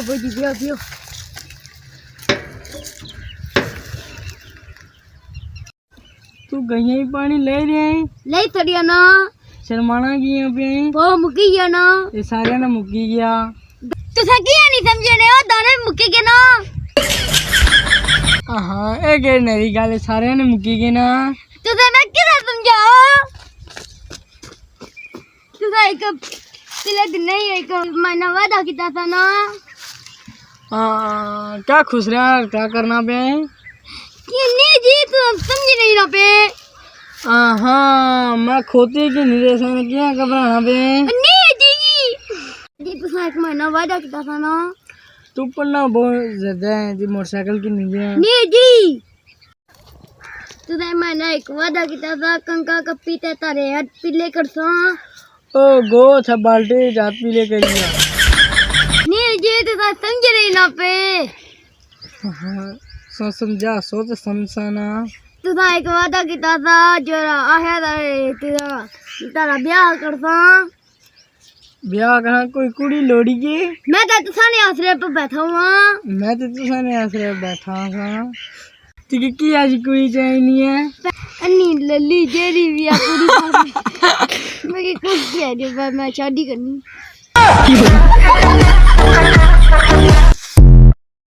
बोझी पियो पियो तू गई पानी ले रहे थड़िया ना शर्माना की पे वो मुकी गया ना ये सारे ने मुकी गया तुसा किया नहीं समझे ने ओ दाने मुकी गया ना हाँ ये के नरी गल सारे ने मुकी गए ना तुसा मैं किधर समझाओ तुसा एक पिछले दिन नहीं एक महीना वादा किया था ना क्या खुश रहा क्या करना पे नहीं जी तुम समझ नहीं ना पे हाँ मैं खोती की निरेशन क्या घबराना पे नहीं जी तुसा एक महीना वादा किया था ना तू पढ़ना बहुत ज्यादा है जी मोटरसाइकिल की नहीं जी तुझे मैंने एक वादा किया था कंका का पीते तारे हट पीले कर सो ओ गो छ बाल्टी जात पीले कर लिया नहीं जी तुझे समझ रही ना पे सो समझा सोच समझाना तुझे एक वादा किया था जो आया था तेरा तारा ब्याह कर सो ब्याह कहा कोई कुड़ी लोड़ी की मैं तो तुसाने आसरे पे बैठा हुआ मैं तो तुसाने आसरे बैठा था ठीक की आज कोई चाहिए है अन्नी लल्ली जेरी भी आ पूरी मैं कुछ कह रही मैं शादी करनी